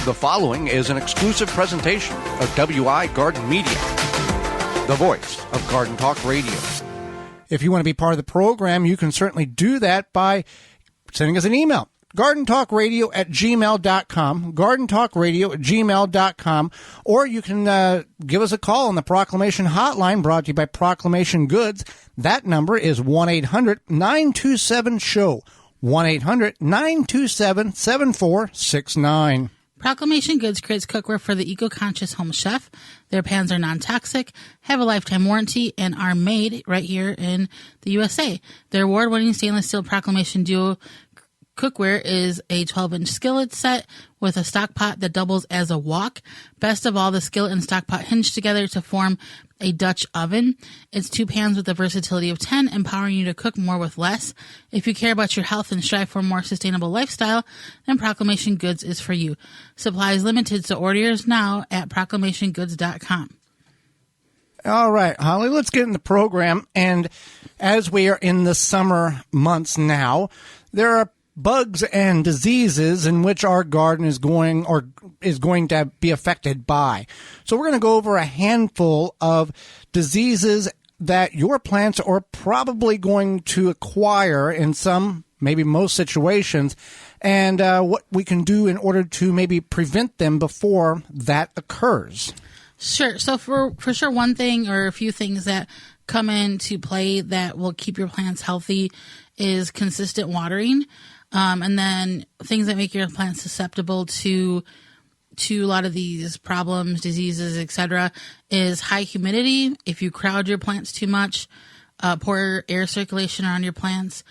The following is an exclusive presentation of WI Garden Media, the voice of Garden Talk Radio. If you want to be part of the program, you can certainly do that by sending us an email. GardenTalkRadio@gmail.com, GardenTalkRadio@gmail.com, or you can give us a call on the Proclamation Hotline brought to you by Proclamation Goods. That number is 1-800-927-SHOW, 1-800-927-7469. Proclamation Goods creates cookware for the eco-conscious home chef. Their pans are non-toxic, have a lifetime warranty, and are made right here in the USA. Their award-winning stainless steel Proclamation Duo cookware is a 12-inch skillet set with a stock pot that doubles as a wok. Best of all, the skillet and stock pot hinge together to form a Dutch oven. It's 2 pans with the versatility of 10, empowering you to cook more with less. If you care about your health and strive for a more sustainable lifestyle, then Proclamation Goods is for you. Supplies limited, so order yours now at proclamationgoods.com. All right, Holly, let's get in the program. And as we are in the summer months now, there are bugs and diseases in which our garden is going to be affected by. So we're going to go over a handful of diseases that your plants are probably going to acquire in some, maybe most situations, and what we can do in order to maybe prevent them before that occurs. Sure. So for sure, one thing or a few things that come into play that will keep your plants healthy is consistent watering. And then things that make your plants susceptible to a lot of these problems, diseases, etc., is high humidity. If you crowd your plants too much, poor air circulation around your plants,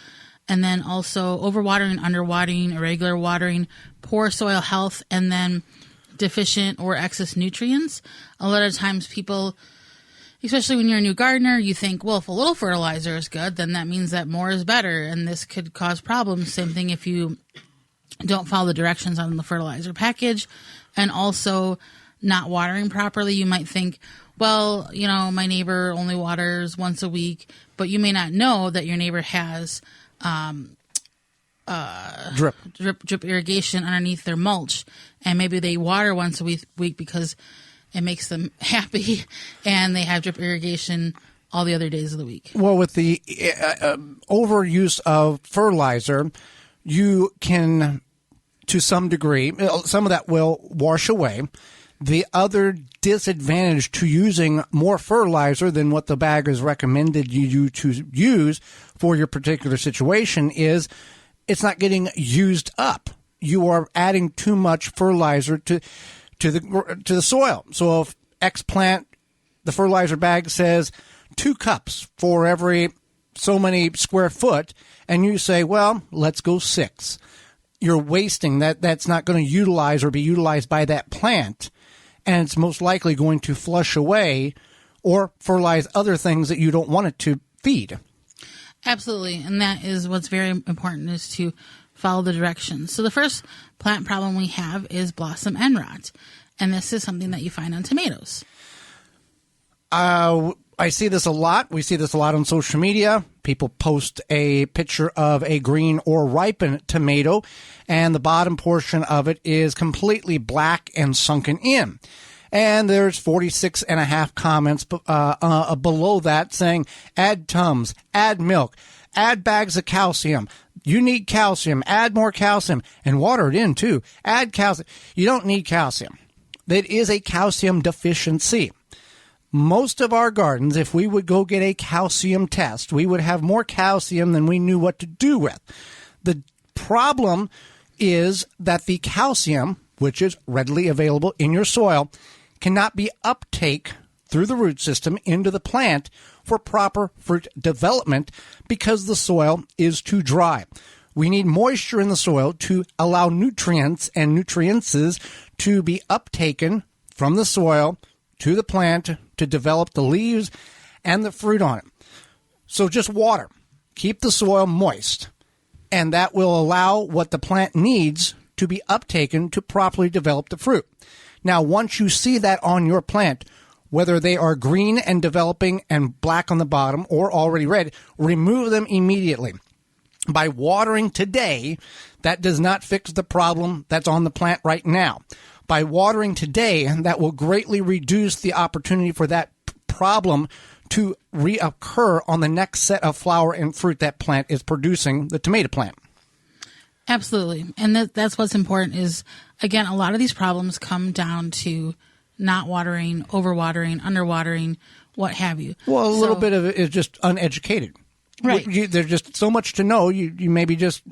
and then also overwatering, underwatering, irregular watering, poor soil health, and then deficient or excess nutrients. A lot of times people, especially when you're a new gardener, you think, well, if a little fertilizer is good, then that means that more is better, and this could cause problems. Same thing if you don't follow the directions on the fertilizer package, and also not watering properly. You might think, well, you know, my neighbor only waters once a week, but you may not know that your neighbor has drip irrigation underneath their mulch, and maybe they water once a week because it makes them happy, and they have drip irrigation all the other days of the week. Well, with the overuse of fertilizer, you can, to some degree, some of that will wash away. The other disadvantage to using more fertilizer than what the bag has recommended you to use for your particular situation is it's not getting used up. You are adding too much fertilizer to the soil. So if X plant, the fertilizer bag says 2 cups for every so many square foot, and you say, well, let's go 6. You're wasting that. That's not going to utilize or be utilized by that plant, and it's most likely going to flush away or fertilize other things that you don't want it to feed. Absolutely, and that is what's very important, is to follow the directions. So the first plant problem we have is blossom end rot, and this is something that you find on tomatoes. I see this a lot. We see this a lot on social media. People post a picture of a green or ripened tomato, and the bottom portion of it is completely black and sunken in. And there's 46 and a half comments below that saying, add Tums, add milk, add bags of calcium. You need calcium, add more calcium, and water it in too. Add calcium. You don't need calcium. It is a calcium deficiency. Most of our gardens, if we would go get a calcium test, we would have more calcium than we knew what to do with. The problem is that the calcium, which is readily available in your soil, cannot be uptake through the root system into the plant for proper fruit development because the soil is too dry. We need moisture in the soil to allow nutrients and nutriences to be uptaken from the soil to the plant to develop the leaves and the fruit on it. So just water. Keep the soil moist, and that will allow what the plant needs to be uptaken to properly develop the fruit. Now, once you see that on your plant, whether they are green and developing and black on the bottom or already red, remove them immediately. By watering today, that does not fix the problem that's on the plant right now. By watering today, that will greatly reduce the opportunity for that problem to reoccur on the next set of flower and fruit that plant is producing, the tomato plant. Absolutely. And that's what's important is, again, a lot of these problems come down to not watering, overwatering, underwatering, what have you. Well, a little bit of it is just uneducated. Right. There's just so much to know. You maybe just...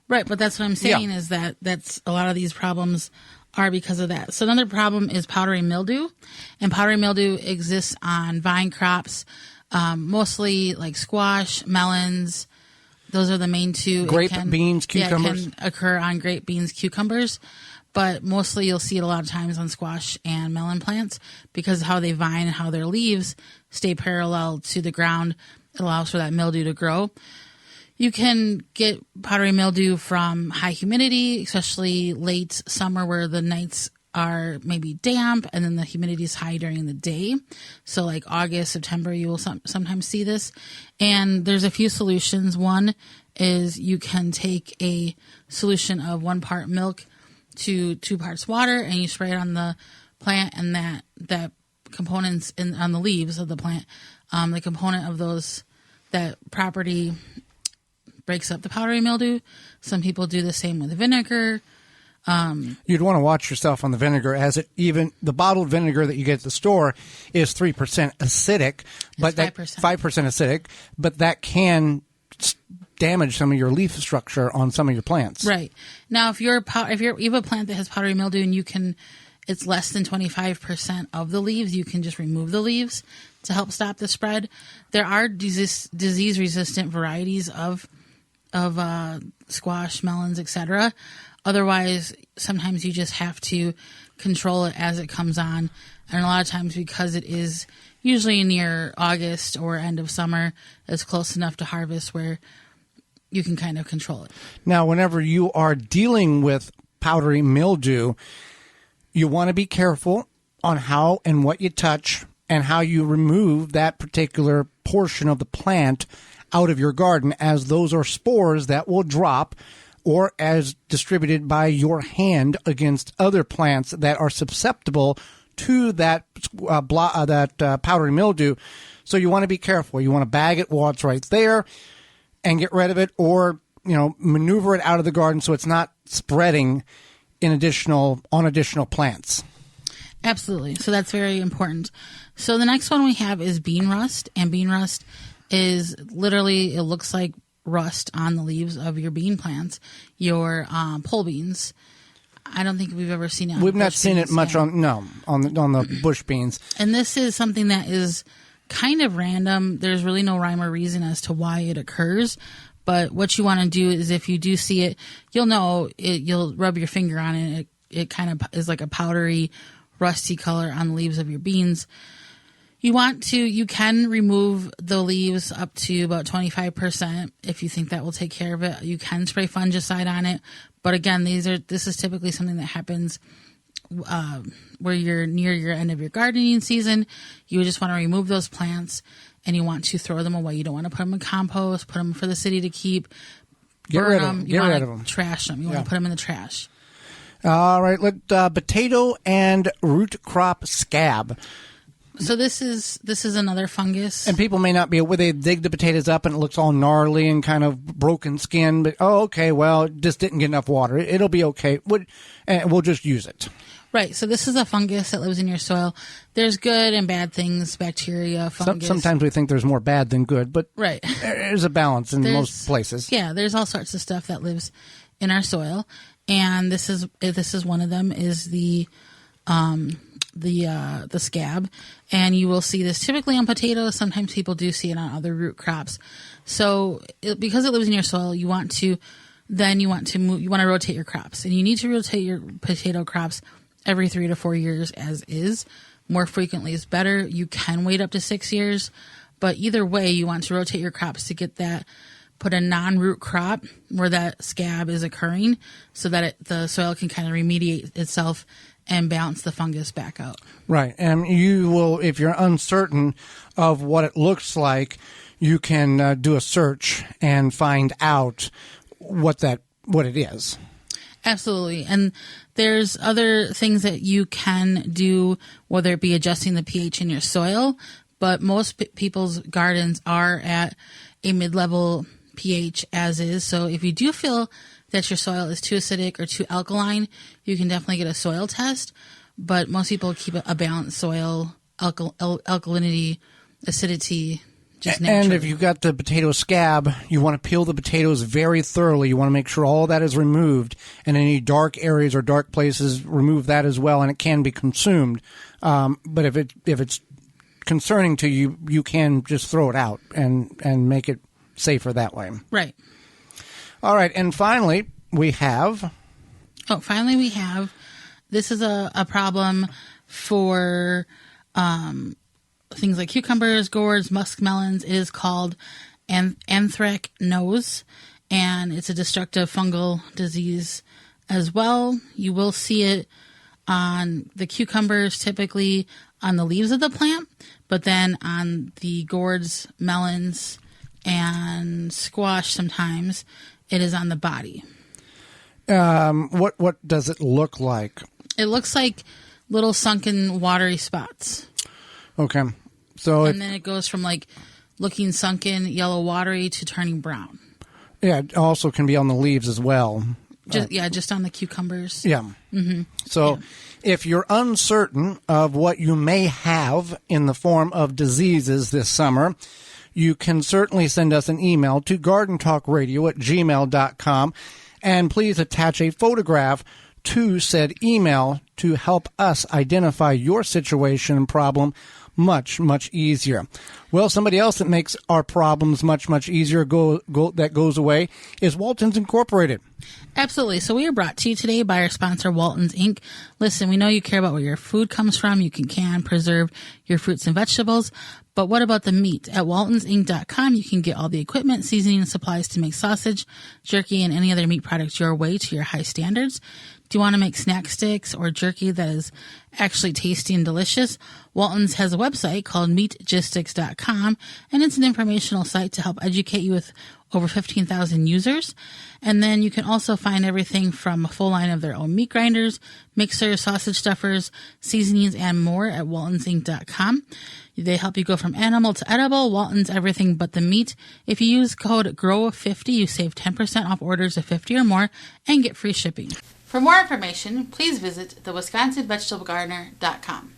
Right, but that's what I'm saying is that's a lot of these problems are because of that. So another problem is powdery mildew. And powdery mildew exists on vine crops, mostly like squash, melons. Those are the main two. Grape, beans, cucumbers. Yeah, it can occur on grape, beans, cucumbers. But mostly you'll see it a lot of times on squash and melon plants because of how they vine and how their leaves stay parallel to the ground. It allows for that mildew to grow. You can get powdery mildew from high humidity, especially late summer where the nights are maybe damp and then the humidity is high during the day. So like August, September, you will sometimes see this. And there's a few solutions. One is you can take a solution of 1 part milk to 2 parts water and you spray it on the plant, and that components on the leaves of the plant, the component of that property breaks up the powdery mildew. Some people do the same with vinegar. You'd want to watch yourself on the vinegar, as the bottled vinegar that you get at the store is 3% acidic, but that 5% acidic, but that can damage some of your leaf structure on some of your plants. Right. Now, if you have a plant that has powdery mildew and it's less than 25% of the leaves, you can just remove the leaves to help stop the spread. There are disease-resistant varieties of squash, melons, etc. Otherwise, sometimes you just have to control it as it comes on. And a lot of times, because it is usually near August or end of summer, it's close enough to harvest where you can kind of control it. Now, whenever you are dealing with powdery mildew, you want to be careful on how and what you touch and how you remove that particular portion of the plant out of your garden, as those are spores that will drop or as distributed by your hand against other plants that are susceptible to that powdery mildew. So you want to be careful. You want to bag it while it's right there and get rid of it, or maneuver it out of the garden so it's not spreading on additional plants. Absolutely. So that's very important. So the next one we have is bean rust, and bean rust is literally, it looks like rust on the leaves of your bean plants, your pole beans. I don't think we've ever seen it on We've not bush seen it beans much yet. on the bush beans. And this is something that is kind of random. There's really no rhyme or reason as to why it occurs. But what you want to do is, if you do see it, you'll know it. You'll rub your finger on it. It kind of is like a powdery, rusty color on the leaves of your beans. You can remove the leaves up to about 25% if you think that will take care of it. You can spray fungicide on it. But again, this is typically something that happens where you're near your end of your gardening season. You just want to remove those plants and you want to throw them away. You don't want to put them in compost, put them for the city to keep, burn them. You want to trash them. You want to put them in the trash. All right, potato and root crop scab. So this is another fungus. And people may not be aware. They dig the potatoes up and it looks all gnarly and kind of broken skin. But, okay, well, it just didn't get enough water. It'll be okay. We'll just use it. Right. So this is a fungus that lives in your soil. There's good and bad things, bacteria, fungus. Sometimes we think there's more bad than good, but right. There's a balance in most places. Yeah, there's all sorts of stuff that lives in our soil. And this is one of them, is the scab, and you will see this typically on potatoes. Sometimes people do see it on other root crops. So because it lives in your soil, you want to rotate your crops, and you need to rotate your potato crops every 3 to 4 years as is. More frequently is better. You can wait up to 6 years, but either way, you want to rotate your crops to get that. Put a non-root crop where that scab is occurring so that the soil can kind of remediate itself and balance the fungus back out. Right. And you will, if you're uncertain of what it looks like, you can do a search and find out what it is. Absolutely. And there's other things that you can do, whether it be adjusting the pH in your soil, but most people's gardens are at a mid-level pH as is. So if you do feel that your soil is too acidic or too alkaline, you can definitely get a soil test. But most people keep a balanced soil, alkalinity, acidity, just naturally. And if you've got the potato scab, you want to peel the potatoes very thoroughly. You want to make sure all that is removed, and any dark areas or dark places, remove that as well, and it can be consumed. But if it's concerning to you, you can just throw it out and make it safer that way. Right. All right, and finally we have... This is a problem for... things like cucumbers, gourds, muskmelons. It is called anthracnose, and it's a destructive fungal disease as well. You will see it on the cucumbers, typically on the leaves of the plant, but then on the gourds, melons, and squash sometimes it is on the body. What does it look like? It looks like little sunken watery spots. Okay. So and then it goes from like looking sunken, yellow, watery to turning brown. Yeah, it also can be on the leaves as well. Just on the cucumbers. Yeah. Mm-hmm. So if you're uncertain of what you may have in the form of diseases this summer, you can certainly send us an email to gardentalkradio@gmail.com, and please attach a photograph to said email to help us identify your situation and problem much, much easier. Well, somebody else that makes our problems much, much easier that goes away is Walton's Incorporated. Absolutely. So we are brought to you today by our sponsor, Walton's Inc. Listen, we know you care about where your food comes from. You can preserve your fruits and vegetables. But what about the meat? At waltonsinc.com, you can get all the equipment, seasoning, and supplies to make sausage, jerky, and any other meat products your way to your high standards. Do you want to make snack sticks or jerky that is actually tasty and delicious? Walton's has a website called meatgistics.com, and it's an informational site to help educate you with over 15,000 users. And then you can also find everything from a full line of their own meat grinders, mixers, sausage stuffers, seasonings, and more at waltonsinc.com. They help you go from animal to edible. Walton's everything but the meat. If you use code GROW50, you save 10% off orders of 50 or more and get free shipping. For more information, please visit thewisconsinvegetablegardener.com.